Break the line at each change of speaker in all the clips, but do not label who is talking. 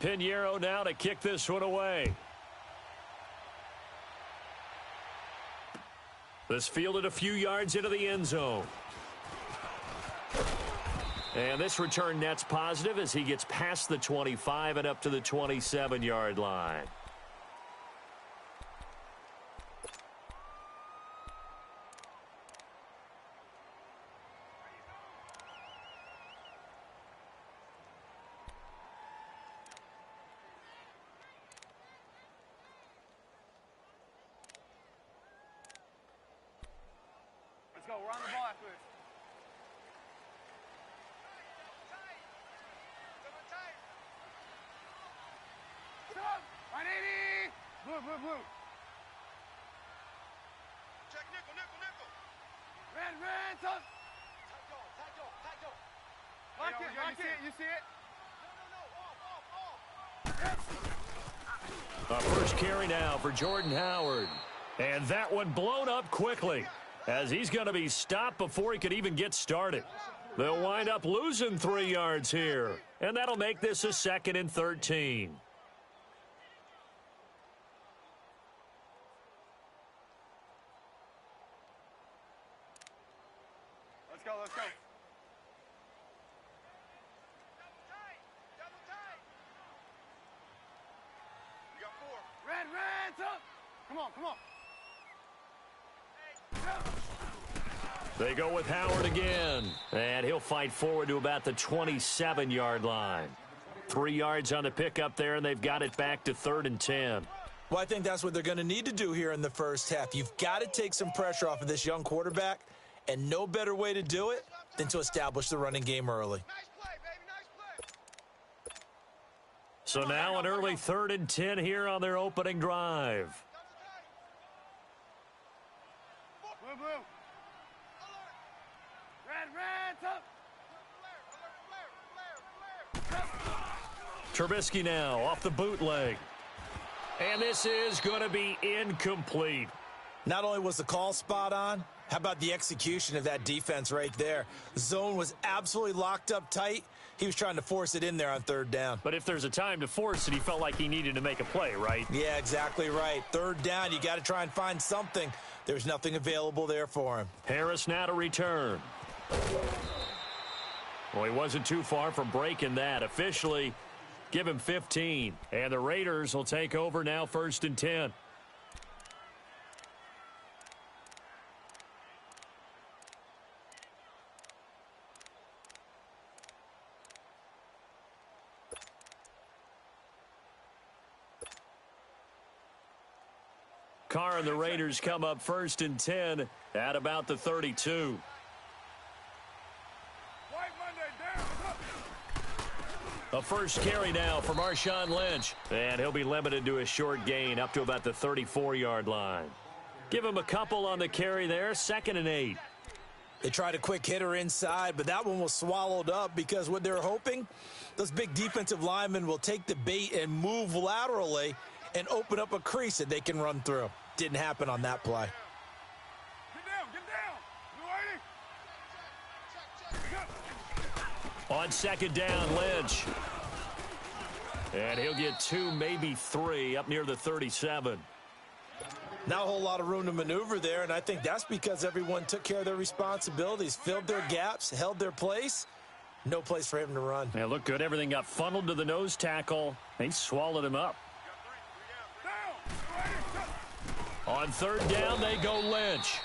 Pinheiro now to kick this one away. This fielded a few yards into the end zone. And this return net's positive as he gets past the 25 and up to the 27-yard line.
Let's go. We're on the ball after this. Stop! 180! Blue, blue, blue.
Check nickel, nickel, nickel.
Red, top.
Tight jaw.
Lock it, lock it. You see it?
No, off.
A first carry now for Jordan Howard. And that one blown up quickly, as he's going to be stopped before he could even get started. They'll wind up losing 3 yards here, and that'll make this a 2nd and 13.
Let's go, let's go.
Double tight. We got 4.
Red, top. Come on.
They go with Howard again, and he'll fight forward to about the 27-yard line. 3 yards on the pickup there, and they've got it back to 3rd and 10.
Well, I think that's what they're going to need to do here in the first half. You've got to take some pressure off of this young quarterback, and no better way to do it than to establish the running game early.
Nice play, baby, nice play.
So now an early 3rd and 10 here on their opening drive.
Blue. Red, top.
Trubisky now off the bootleg. And this is going to be incomplete.
Not only was the call spot on, how about the execution of that defense right there? The zone was absolutely locked up tight. He was trying to force it in there on 3rd down.
But if there's a time to force it, he felt like he needed to make a play, right?
Yeah, exactly right. 3rd down, you got to try and find something. There's nothing available there for him.
Harris now to return. Well, he wasn't too far from breaking that. Officially, give him 15. And the Raiders will take over now 1st and 10. Carr and the Raiders come up 1st and 10 at about the 32. A first carry now for Marshawn Lynch. And he'll be limited to a short gain up to about the 34-yard line. Give him a couple on the carry there, 2nd and 8.
They tried a quick hitter inside, but that one was swallowed up because what they're hoping, those big defensive linemen will take the bait and move laterally and open up a crease that they can run through. Didn't happen on that play.
Get down.
On 2nd down, Lynch. And he'll get 2, maybe 3, up near the 37.
Not a whole lot of room to maneuver there, and I think that's because everyone took care of their responsibilities, filled their gaps, held their place. No place for him to run.
Yeah, looked good. Everything got funneled to the nose tackle. They swallowed him up. On 3rd down, they go Lynch.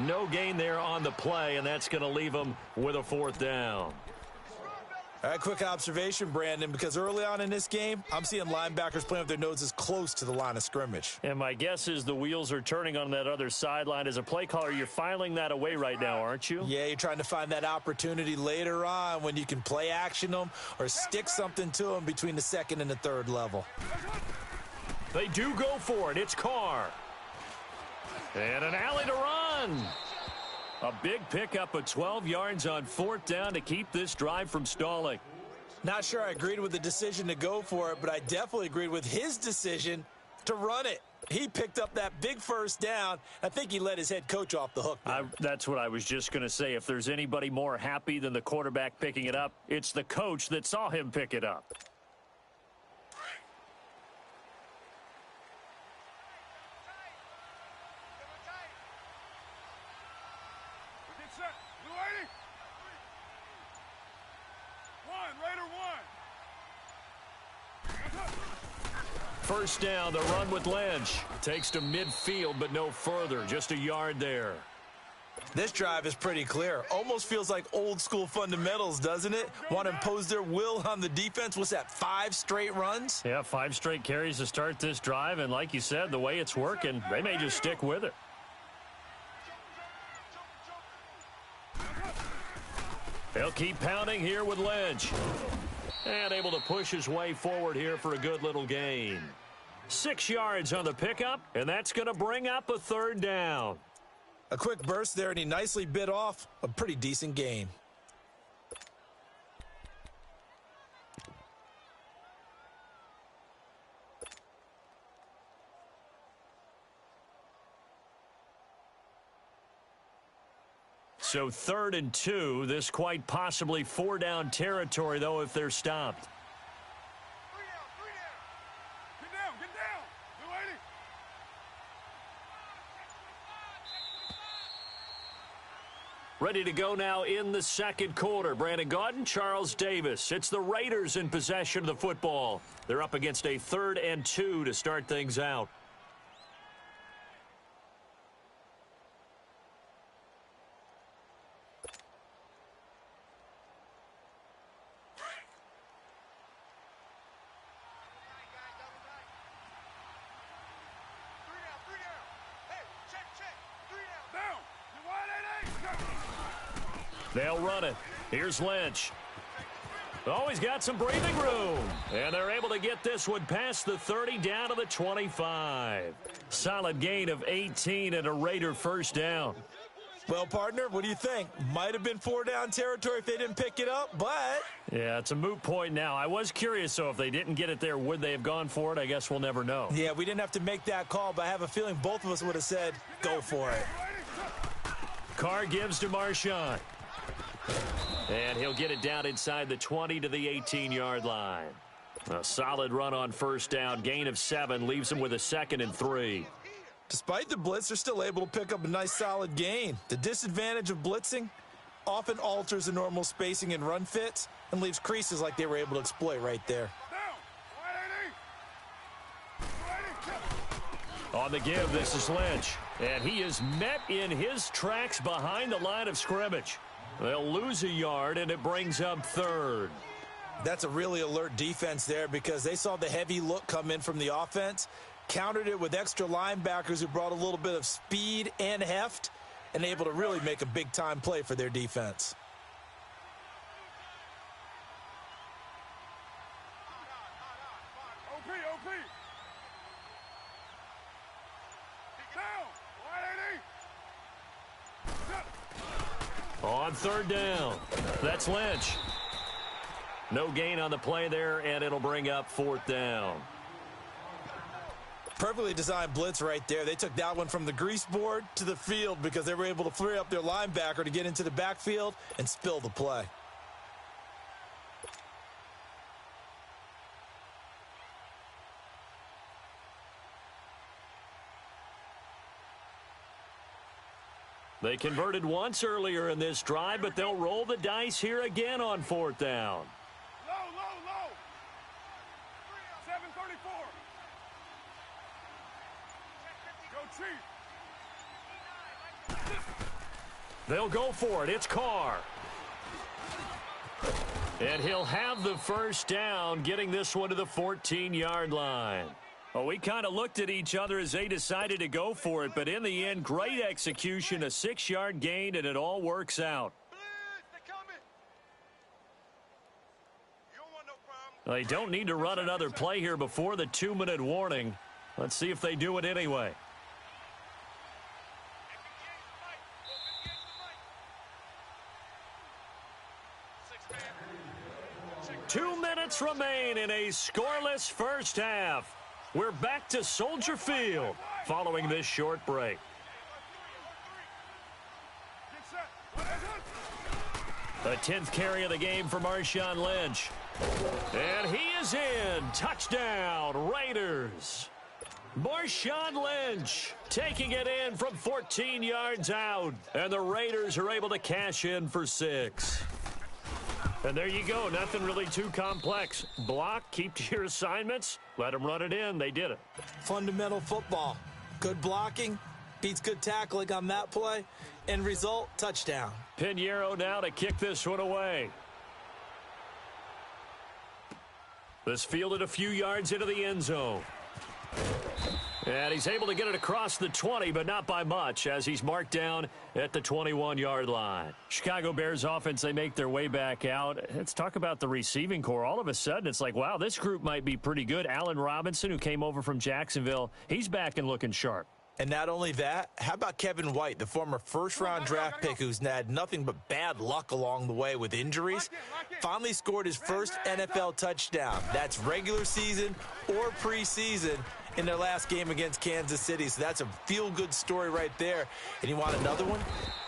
No gain there on the play, and that's going to leave them with a 4th down.
All right, quick observation, Brandon, because early on in this game, I'm seeing linebackers playing with their noses close to the line of scrimmage.
And my guess is the wheels are turning on that other sideline. As a play caller, you're filing that away right now, aren't you?
Yeah, you're trying to find that opportunity later on when you can play action them or stick something to them between the 2nd and the 3rd level.
They do go for it. It's Carr. And an alley to run. A big pickup of 12 yards on 4th down to keep this drive from stalling.
Not sure I agreed with the decision to go for it, but I definitely agreed with his decision to run it. He picked up that big 1st down. I think he let his head coach off the hook there.
That's what I was just going to say. If there's anybody more happy than the quarterback picking it up, it's the coach that saw him pick it up. first down. The run with Lynch. Takes to midfield, but no further. Just a yard there.
This drive is pretty clear. Almost feels like old school fundamentals, doesn't it? Want to impose their will on the defense. What's that, 5 straight runs?
Yeah, 5 straight carries to start this drive. And like you said, the way it's working, they may just stick with it. They'll keep pounding here with Lynch. And able to push his way forward here for a good little gain. 6 yards on the pickup, and that's going to bring up a third down.
A quick burst there, and he nicely bit off a pretty decent gain.
So 3rd and 2. This quite possibly 4-down territory, though, if they're stopped.
3 down, 3 down.
Get down, get down. You ready?
Ready to go now in the second quarter. Brandon Gaudin, Charles Davis. It's the Raiders in possession of the football. They're up against a 3rd and 2 to start things out. They'll run it. Here's Lynch. Oh, he's got some breathing room. And they're able to get this one past the 30 down to the 25. Solid gain of 18 and a Raider first down.
Well, partner, what do you think? Might have been 4-down territory if they didn't pick it up, but...
Yeah, it's a moot point now. I was curious, so if they didn't get it there, would they have gone for it? I guess we'll never know.
Yeah, we didn't have to make that call, but I have a feeling both of us would have said, go for it.
Carr gives to Marshawn. And he'll get it down inside the 20 to the 18-yard line. A solid run on first down. Gain of 7 leaves him with a 2nd and 3.
Despite the blitz, they're still able to pick up a nice solid gain. The disadvantage of blitzing often alters the normal spacing and run fits and leaves creases like they were able to exploit right there.
On the give, this is Lynch. And he is met in his tracks behind the line of scrimmage. They'll lose a yard, and it brings up 3rd.
That's a really alert defense there because they saw the heavy look come in from the offense, countered it with extra linebackers who brought a little bit of speed and heft, and able to really make a big-time play for their defense.
On 3rd down, that's Lynch. No gain on the play there, and it'll bring up 4th down.
Perfectly designed blitz right there. They took that one from the grease board to the field because they were able to free up their linebacker to get into the backfield and spill the play.
They converted once earlier in this drive, but they'll roll the dice here again on 4th down.
Low, low, low. 734. Go, Chief.
They'll go for it. It's Carr. And he'll have the first down, getting this one to the 14-yard line. Well, we kind of looked at each other as they decided to go for it, but in the end, great execution, a 6-yard gain, and it all works out. They don't need to run another play here before the 2-minute warning. Let's see if they do it anyway. Two minutes remain in a scoreless first half. We're back to Soldier Field following this short break. The 10th carry of the game for Marshawn Lynch. And he is in. Touchdown, Raiders. Marshawn Lynch taking it in from 14 yards out. And the Raiders are able to cash in for 6. And there you go. Nothing really too complex. Block, keep to your assignments, let them run it in. They did it.
Fundamental football. Good blocking beats good tackling on that play. End result, touchdown.
Pinheiro now to kick this one away. This fielded a few yards into the end zone. And he's able to get it across the 20, but not by much, as he's marked down at the 21-yard line. Chicago Bears offense, they make their way back out. Let's talk about the receiving core. All of a sudden, it's like, wow, this group might be pretty good. Allen Robinson, who came over from Jacksonville, he's back and looking sharp.
And not only that, how about Kevin White, the former first-round draft pick who's had nothing but bad luck along the way with injuries? Finally scored his first NFL touchdown. That's regular season or preseason in their last game against Kansas City. So that's a feel-good story right there. And you want another one?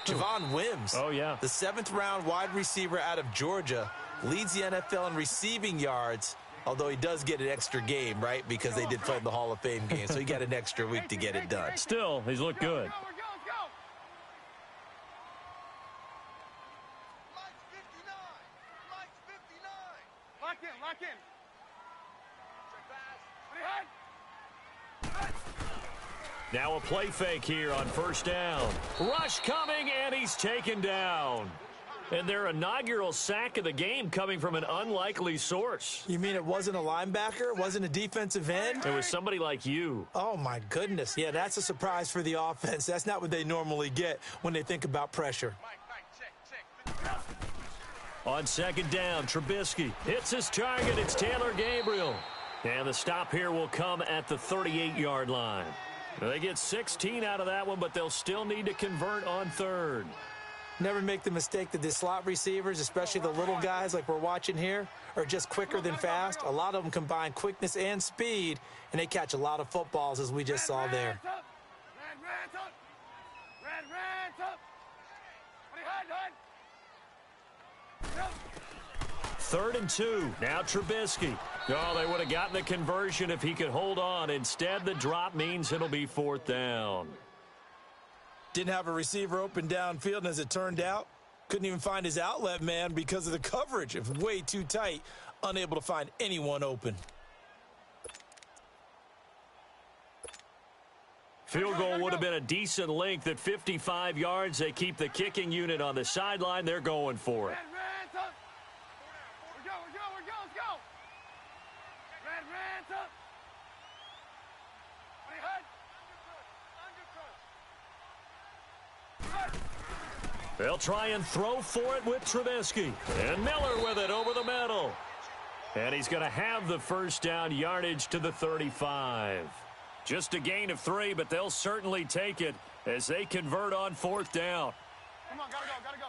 Javon Wims.
Oh, yeah.
The 7th-round wide receiver out of Georgia leads the NFL in receiving yards, although he does get an extra game, right, because they did play in the Hall of Fame game. So he got an extra week to get it done.
Still, he's looked good.
Let's go, let's go. Lights 59. Lights 59.
Lock in, lock in.
Check pass.
Ready, hide.
Now a play fake here on first down. Rush coming, and he's taken down. And their inaugural sack of the game coming from an unlikely source.
You mean it wasn't a linebacker? It wasn't a defensive end?
It was somebody like you.
Oh, my goodness. Yeah, that's a surprise for the offense. That's not what they normally get when they think about pressure.
Mike, check.
On second down, Trubisky hits his target. It's Taylor Gabriel. And the stop here will come at the 38-yard line. They get 16 out of that one, but they'll still need to convert on third.
Never make the mistake that the slot receivers, especially the little guys like we're watching here, are just quicker than fast. A lot of them combine quickness and speed, and they catch a lot of footballs, as we just saw there.
Red up. Red up. Ready, hide.
3rd and 2. Now Trubisky. Oh, they would have gotten the conversion if he could hold on. Instead, the drop means it'll be 4th down.
Didn't have a receiver open downfield, and as it turned out, couldn't even find his outlet man because of the coverage. It was way too tight, unable to find anyone open.
Field goal would have been a decent length at 55 yards. They keep the kicking unit on the sideline. They're going for it.
Red up. We're go. Let's go. Red up. Ready, hide.
They'll try and throw for it with Trubisky. And Miller with it over the middle. And he's going to have the first down yardage to the 35. Just a gain of 3, but they'll certainly take it as they convert on 4th down.
Come on, gotta go.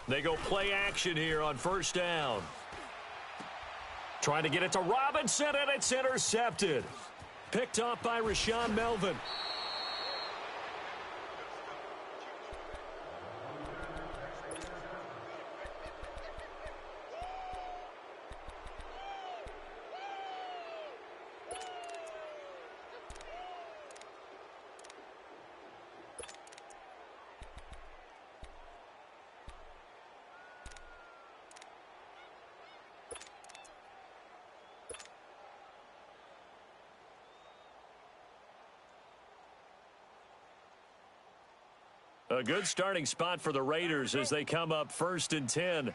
They go play action here on first down. Trying to get it to Robinson, and it's intercepted. Picked off by Rashaan Melvin. A good starting spot for the Raiders as they come up 1st and 10.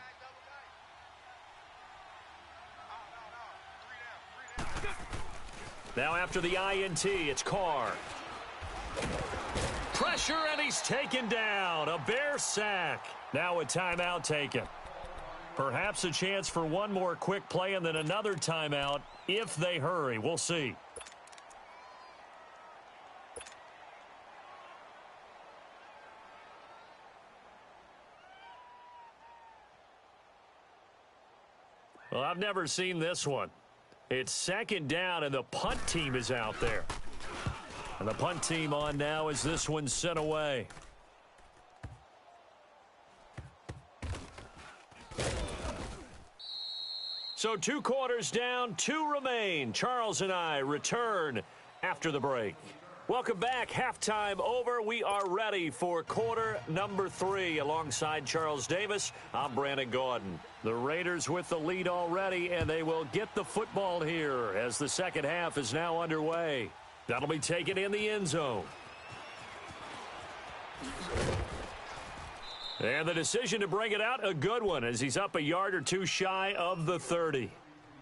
Now after the INT, it's Carr. Pressure, and he's taken down. A Bear sack. Now a timeout taken. Perhaps a chance for one more quick play and then another timeout if they hurry. We'll see. Well, I've never seen this one. It's 2nd down, and the punt team is out there. And the punt team on now as this one's sent away. So 2 quarters down, 2 remain. Charles and I return after the break. Welcome back. Halftime over. We are ready for quarter number 3. Alongside Charles Davis, I'm Brandon Gaudin. The Raiders with the lead already, and they will get the football here as the second half is now underway. That'll be taken in the end zone. And the decision to bring it out, a good one, as he's up a yard or two shy of the 30.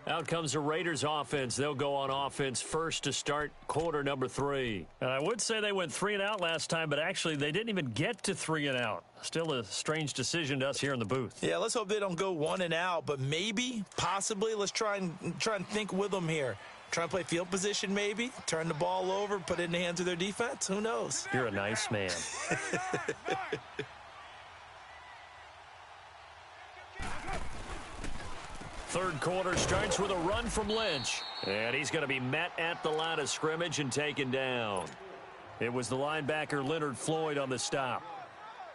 Out comes the Raiders offense. They'll go on offense first to start quarter number 3.
I would say they went 3 and out last time, but actually they didn't even get to 3 and out. Still a strange decision to us here in the booth.
Yeah, let's hope they don't go 1 and out, but maybe, possibly, let's try and think with them here. Try and play field position maybe, turn the ball over, put it in the hands of their defense. Who knows?
You're a nice man.
Third quarter starts with a run from Lynch. And he's going to be met at the line of scrimmage and taken down. It was the linebacker Leonard Floyd on the stop.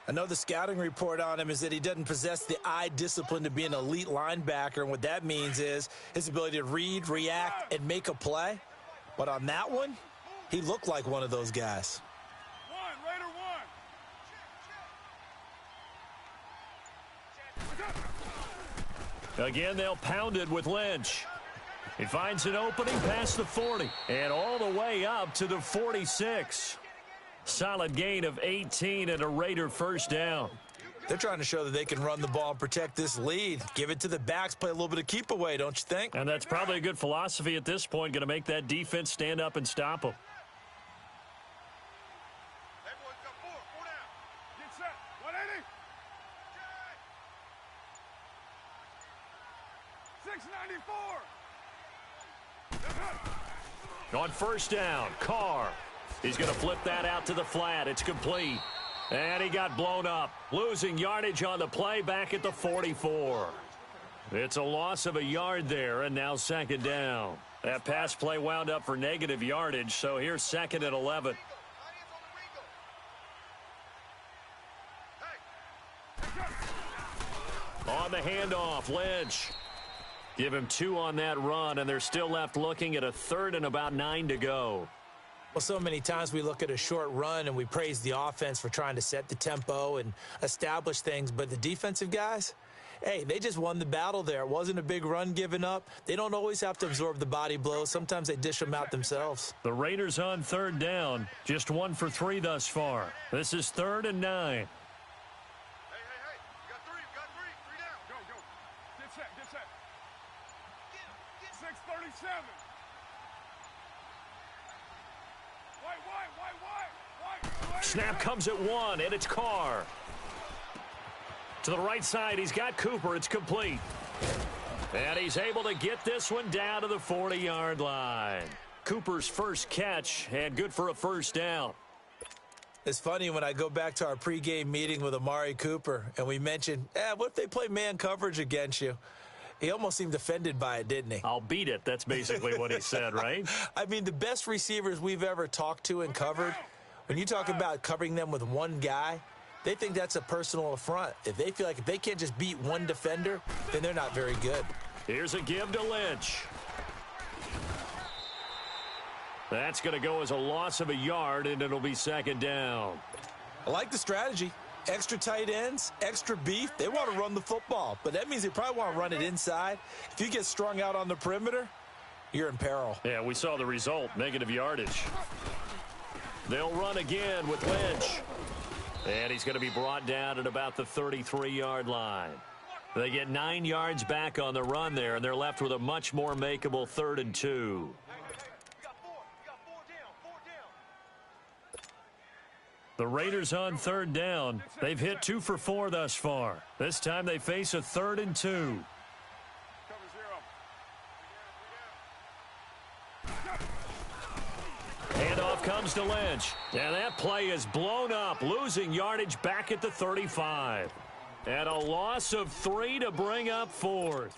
I know the scouting report on him is that he doesn't possess the eye discipline to be an elite linebacker. And what that means is his ability to read, react, and make a play. But on that one, he looked like one of those guys.
Raider one.
Again, they'll pound it with Lynch. He finds an opening past the 40 and all the way up to the 46. Solid gain of 18 and a Raider first down.
They're trying to show that they can run the ball and protect this lead. Give it to the backs, play a little bit of keep away, don't you think?
And that's probably a good philosophy at this point, going to make that defense stand up and stop them.
Everyone's got 4 down.
Get set. 180. 694.
On first down, Carr. He's going to flip that out to the flat. It's complete. And he got blown up. Losing yardage on the play back at the 44. It's a loss of a yard there, and now second down. That pass play wound up for negative yardage, so here's second and 11. On the handoff, Lynch. Give him 2 on that run, and they're still left looking at a third and about 9 to go.
Well, so many times we look at a short run and we praise the offense for trying to set the tempo and establish things, but the defensive guys, hey, they just won the battle there. It wasn't a big run given up. They don't always have to absorb the body blows. Sometimes they dish them out themselves.
The Raiders on third down, just 1 for 3 thus far. This is 3rd and 9.
Hey. You got 3. 3 down.
Go. Get set. 637. White.
Snap comes at 1, and it's Carr. To the right side, he's got Cooper. It's complete. And he's able to get this one down to the 40-yard line. Cooper's first catch, and good for a first down.
It's funny when I go back to our pregame meeting with Amari Cooper, and we mentioned, what if they play man coverage against you? He almost seemed offended by it, didn't he?
I'll beat it. That's basically what he said, right?
I mean, the best receivers we've ever talked to and covered, when you talk about covering them with one guy, they think that's a personal affront. If they feel like if they can't just beat one defender, then they're not very good.
Here's a give to Lynch. That's going to go as a loss of a yard, and it'll be second down.
I like the strategy. Extra tight ends, extra beef. They want to run the football, but that means they probably want to run it inside. If you get strung out on the perimeter, you're in peril.
Yeah, we saw the result, negative yardage. They'll run again with Lynch. And he's going to be brought down at about the 33-yard line. They get 9 yards back on the run there, and they're left with a much more makeable 3rd and 2.
You got 4 down. 4 down.
The Raiders on third down. They've hit 2 for 4 thus far. This time they face a 3rd and 2.
Cover 0.
Handoff comes to Lynch. And that play is blown up, losing yardage back at the 35. And a loss of 3 to bring up 4th.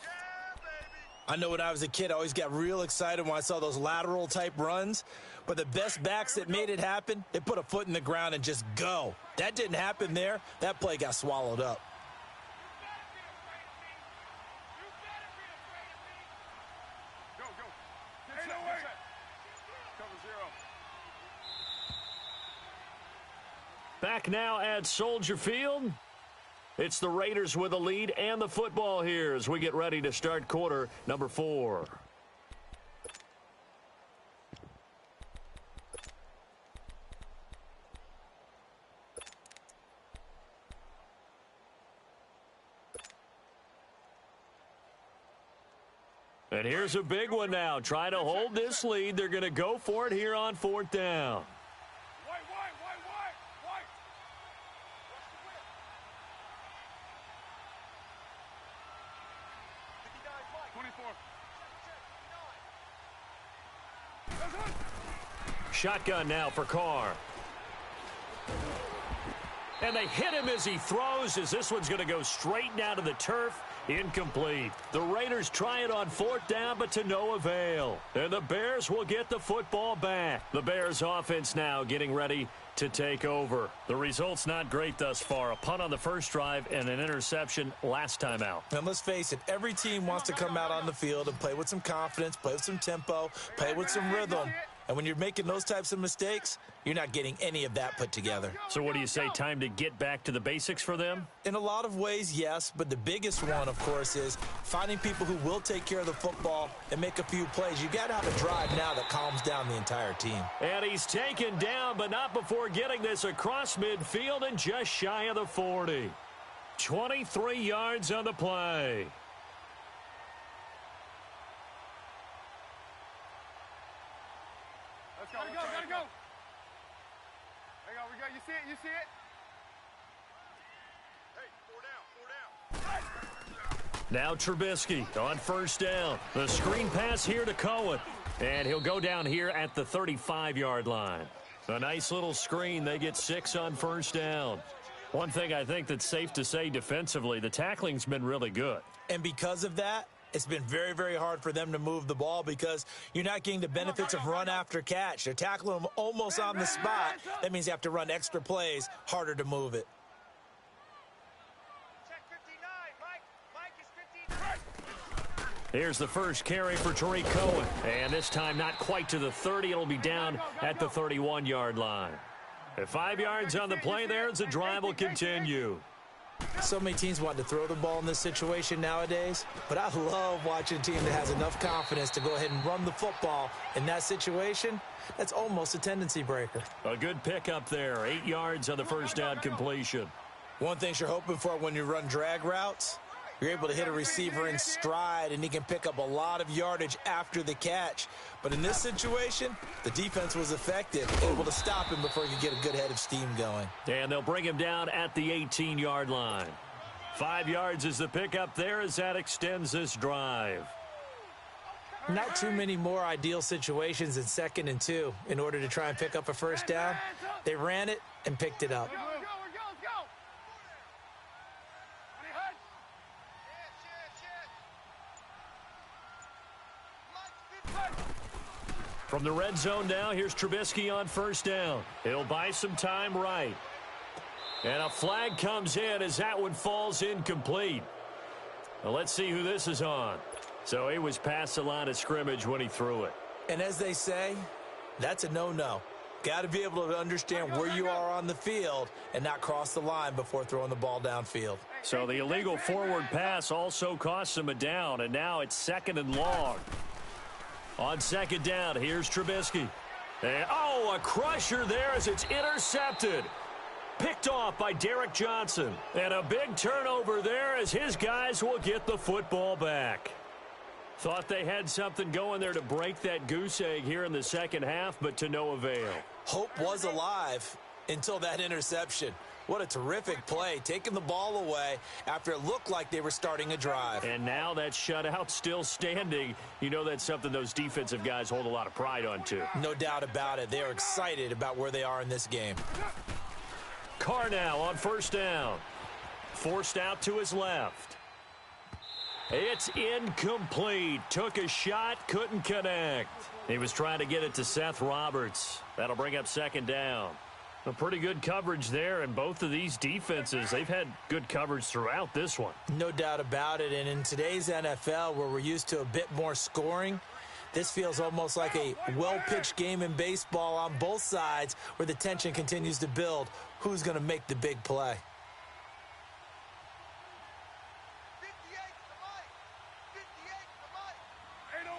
I know when I was a kid, I always got real excited when I saw those lateral type runs. But the best backs that made it happen, they put a foot in the ground and just go. That didn't happen there. That play got swallowed up.
Go. Get set. Cover 0.
now at Soldier Field. It's the Raiders with the lead and the football here as we get ready to start quarter number 4. And here's a big one now. Trying to hold this lead. They're going to go for it here on 4th down.
White. Rush the whip. 24.
Shotgun now for Carr. And they hit him as he throws, as this one's going to go straight down to the turf. Incomplete. The Raiders try it on 4th down, but to no avail. And the Bears will get the football back. The Bears offense now getting ready to take over. The result's not great thus far. A punt on the first drive and an interception last time out.
And let's face it, every team wants to come out on the field and play with some confidence, play with some tempo, play with some rhythm. And when you're making those types of mistakes, you're not getting any of that put together.
So what do you say, time to get back to the basics for them?
In a lot of ways, yes, but the biggest one, of course, is finding people who will take care of the football and make a few plays. You got to have a drive now that calms down the entire team.
And he's taken down, but not before getting this across midfield and just shy of the 40. 23 yards on the play.
Gotta go. There you go. You see it?
Hey, 4 down.
Now Trubisky on 1st down. The screen pass here to Cohen. And he'll go down here at the 35-yard line. A nice little screen. They get 6 on 1st down. One thing I think that's safe to say defensively, the tackling's been really good.
And because of that, it's been very, very hard for them to move the ball because you're not getting the benefits of run after catch. They're tackling them almost on the spot. That means you have to run extra plays, harder to move it.
Check 59. Mike is 59.
Here's the first carry for Tariq Cohen. And this time not quite to the 30. It'll be down at the 31-yard line. At 5 yards on the play there as the drive will continue.
So many teams want to throw the ball in this situation nowadays, but I love watching a team that has enough confidence to go ahead and run the football in that situation. That's almost a tendency breaker.
A good pickup there. 8 yards on the first down completion.
One thing you're hoping for when you run drag routes, you're able to hit a receiver in stride, and he can pick up a lot of yardage after the catch. But in this situation, the defense was effective, able to stop him before he could get a good head of steam going.
And they'll bring him down at the 18-yard line. 5 yards is the pickup there as that extends this drive.
Not too many more ideal situations in 2nd and 2 in order to try and pick up a first down. They ran it and picked it up.
Let's go.
From the red zone now, here's Trubisky on 1st down. He'll buy some time right. And a flag comes in as that one falls incomplete. Well, let's see who this is on. So he was past the line of scrimmage when he threw it.
And as they say, that's a no-no. Got to be able to understand where you are on the field and not cross the line before throwing the ball downfield.
So the illegal forward pass also costs him a down, and now it's 2nd and long. On 2nd down, here's Trubisky. And, a crusher there as it's intercepted. Picked off by Derek Johnson. And a big turnover there as his guys will get the football back. Thought they had something going there to break that goose egg here in the second half, but to no avail.
Hope was alive until that interception. What a terrific play, taking the ball away after it looked like they were starting a drive.
And now that shutout still standing. You know that's something those defensive guys hold a lot of pride on, too.
No doubt about it. They are excited about where they are in this game.
Carr now on 1st down. Forced out to his left. It's incomplete. Took a shot, couldn't connect. He was trying to get it to Seth Roberts. That'll bring up 2nd down. A pretty good coverage there, and both of these defenses, they've had good coverage throughout this one.
No doubt about it, and in today's NFL, where we're used to a bit more scoring, This feels almost like a well-pitched game in baseball on both sides where the tension continues to build. Who's going to make the big play?
58 to the mic. 58 to the mic.
808.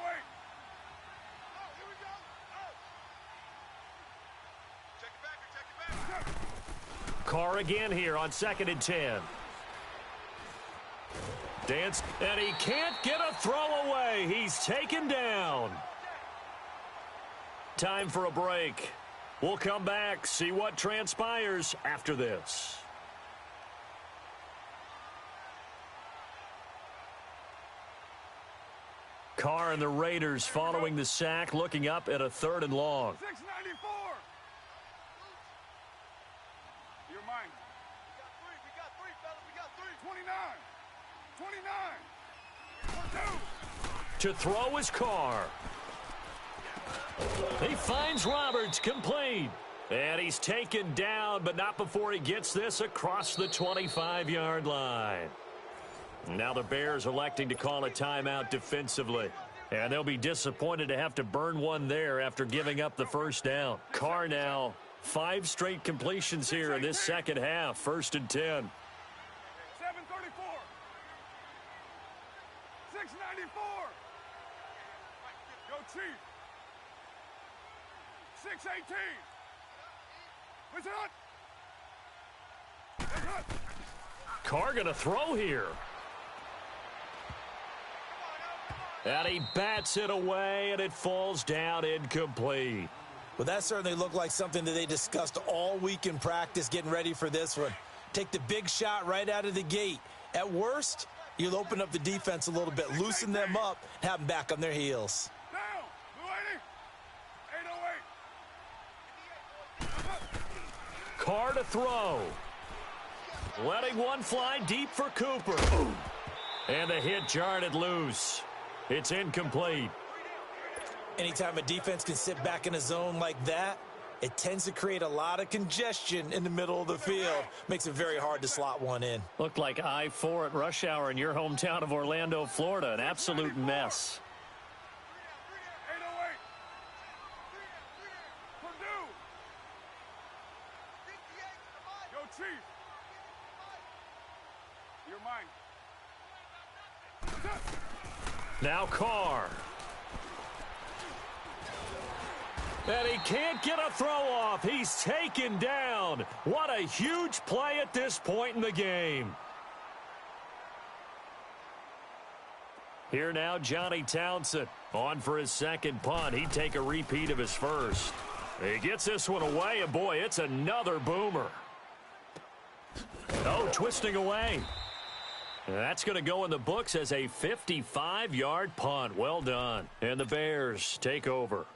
Oh, here we go. Oh. Check it back or check it back.
Carr again here on 2nd and 10. Dance, and he can't get a throw away. He's taken down. Time for a break. We'll come back, see what transpires after this. Carr and the Raiders following the sack, looking up at a 3rd and long.
694. You're mine.
We got three, fellas. We got three.
29. 29. 2.
To throw is Carr. He finds Roberts, complete. And he's taken down, but not before he gets this across the 25-yard line. Now the Bears electing to call a timeout defensively. And they'll be disappointed to have to burn one there after giving up the first down. Carr now, 5 straight completions here in this second half. 1st and 10.
734. 694. Go Chief. 618. Listen up. Listen up.
Carr going to throw here. And he bats it away, and it falls down incomplete.
Well, that certainly looked like something that they discussed all week in practice getting ready for this one. Take the big shot right out of the gate. At worst, you'll open up the defense a little bit, loosen them up, and have them back on their heels.
Down. Blue 80. 808.
Carr to throw. Letting one fly deep for Cooper. And the hit jarred it loose. It's incomplete.
Anytime a defense can sit back in a zone like that, it tends to create a lot of congestion in the middle of the field. Makes it very hard to slot one in.
Looked like I-4 at rush hour in your hometown of Orlando, Florida. An absolute mess.
808. Purdue.
58 to the mic.
Go Chief. You're mine.
Now Carr. And he can't get a throw off. He's taken down. What a huge play at this point in the game. Here now, Johnny Townsend on for his second punt. He'd take a repeat of his first. He gets this one away, and boy, it's another boomer. Oh, twisting away. That's going to go in the books as a 55-yard punt. Well done. And the Bears take over.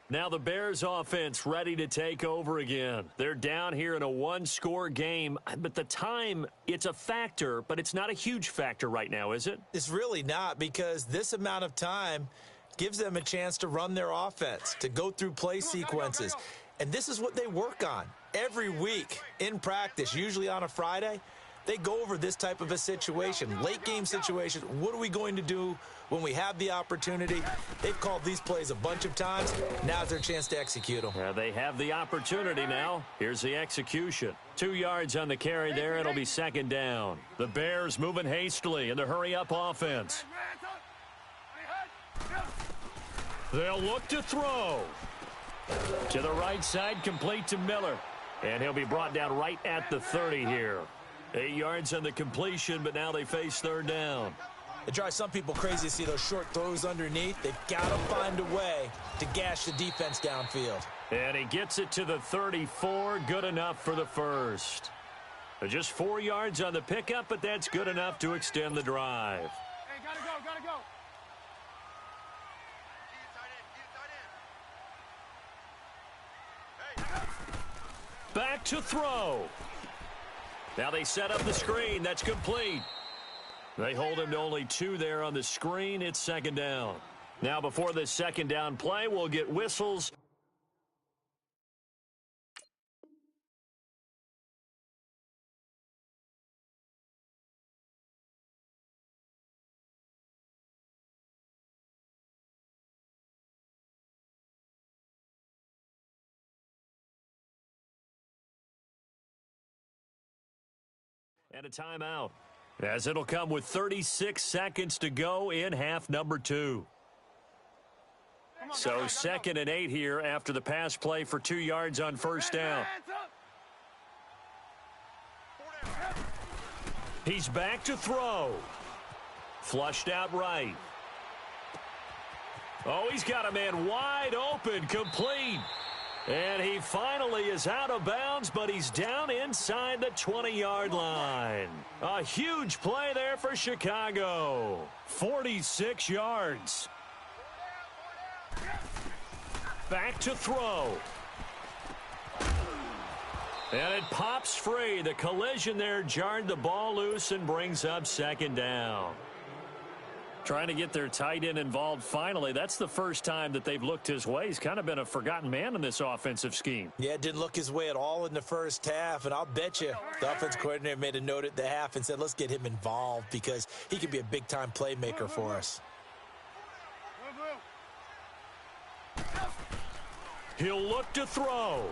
Now the Bears offense ready to take over again. They're down here in a 1-score game, but the time, it's a factor, but it's not a huge factor right now, is it?
It's really not, because this amount of time gives them a chance to run their offense, to go through play sequences. And this is what they work on every week in practice, usually on a Friday. They go over this type of a situation, late game situation. What are we going to do when we have the opportunity? They've called these plays a bunch of times. Now's their chance to execute them.
They have the opportunity now. Here's the execution. 2 yards on the carry there. It'll be second down. The Bears moving hastily in the hurry-up offense. They'll look to throw. To the right side, complete to Miller. And he'll be brought down right at the 30 here. 8 yards on the completion, but now they face third down.
It drives some people crazy to see those short throws underneath. They've got to find a way to gash the defense downfield.
And he gets it to the 34. Good enough for the first. Just 4 yards on the pickup, but that's good enough to extend the drive.
Hey, gotta go, gotta go.
Back to throw. Now they set up the screen. That's complete. They hold him to only 2 there on the screen. It's second down. Now before this second down play, we'll get whistles. And a timeout, as it'll come with 36 seconds to go in half number 2. So 2nd and 8 here after the pass play for 2 yards on first down. He's back to throw. Flushed out right. Oh, he's got a man wide open, complete. And he finally is out of bounds, but he's down inside the 20-yard line. A huge play there for Chicago. 46 yards. Back to throw. And it pops free. The collision there jarred the ball loose and brings up 2nd down. Trying to get their tight end involved finally. That's the first time that they've looked his way. He's kind of been a forgotten man in this offensive scheme.
Yeah, it didn't look his way at all in the first half, and I'll bet you the offensive coordinator made a note at the half and said, let's get him involved because he could be a big-time playmaker for us.
He'll look to throw.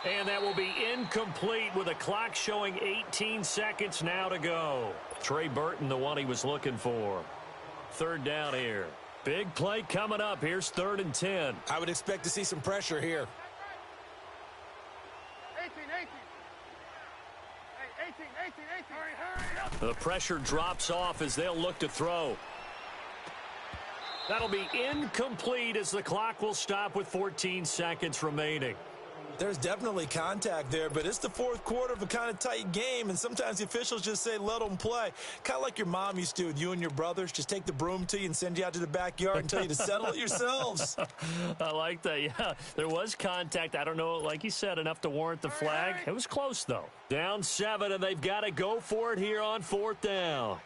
And that will be incomplete with a clock showing 18 seconds now to go. Trey Burton, the one he was looking for. 3rd down here. Big play coming up. Here's 3rd and 10.
I would expect to see some pressure here.
18.
The pressure drops off as they'll look to throw. That'll be incomplete as the clock will stop with 14 seconds remaining.
There's definitely contact there, but it's the 4th quarter of a kind of tight game, and sometimes the officials just say, let them play. Kind of like your mom used to with you and your brothers. Just take the broom to you and send you out to the backyard and tell you to settle it yourselves.
I like that, yeah. There was contact. I don't know, like you said, enough to warrant the flag. It was close, though. Down 7, and they've got to go for it here on 4th down.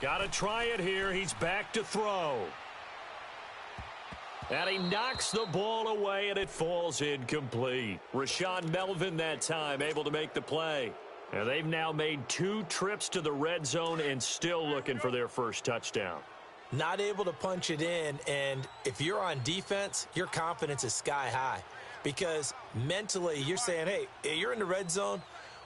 Got to try it here. He's back to throw. And he knocks the ball away, and it falls incomplete. Rashawn Melvin that time able to make the play. And they've now made 2 trips to the red zone and still looking for their first touchdown.
Not able to punch it in, and if you're on defense, your confidence is sky high. Because mentally, you're saying, hey, you're in the red zone.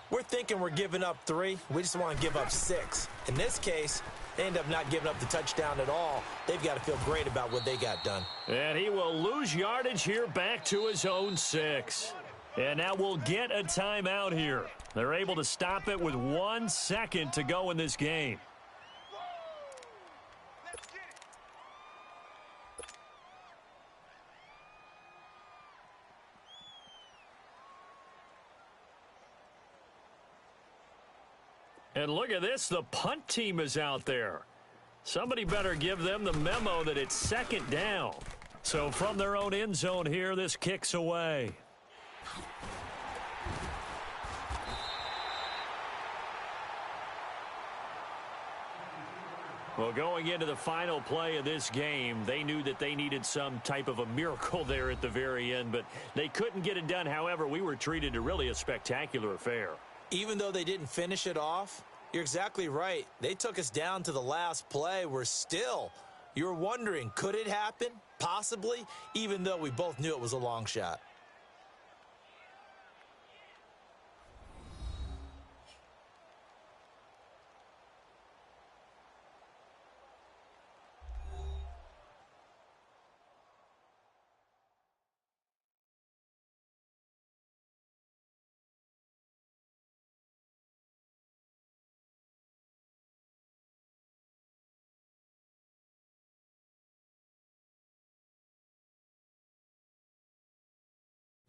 We're thinking we're giving up 3. We just want to give up 6. In this case, they end up not giving up the touchdown at all. They've got to feel great about what they got done.
And he will lose yardage here back to his own 6. And now we'll get a timeout here. They're able to stop it with 1 second to go in this game. And look at this, the punt team is out there. Somebody better give them the memo that it's 2nd down. So from their own end zone here, this kicks away. Well, going into the final play of this game, they knew that they needed some type of a miracle there at the very end, but they couldn't get it done. However, we were treated to really a spectacular affair.
Even though they didn't finish it off, you're exactly right. They took us down to the last play. We're still, you're wondering, could it happen? Possibly, even though we both knew it was a long shot.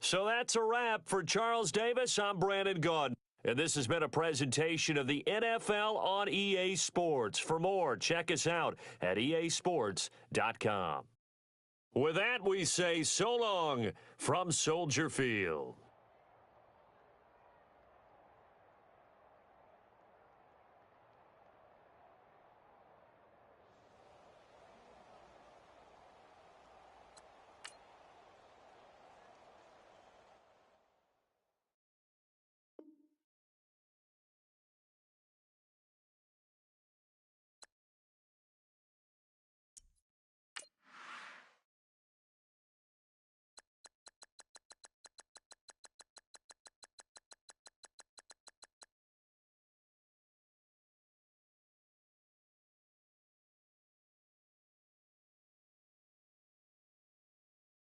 So that's a wrap for Charles Davis. I'm Brandon Gaudin. And this has been a presentation of the NFL on EA Sports. For more, check us out at easports.com. With that, we say so long from Soldier Field.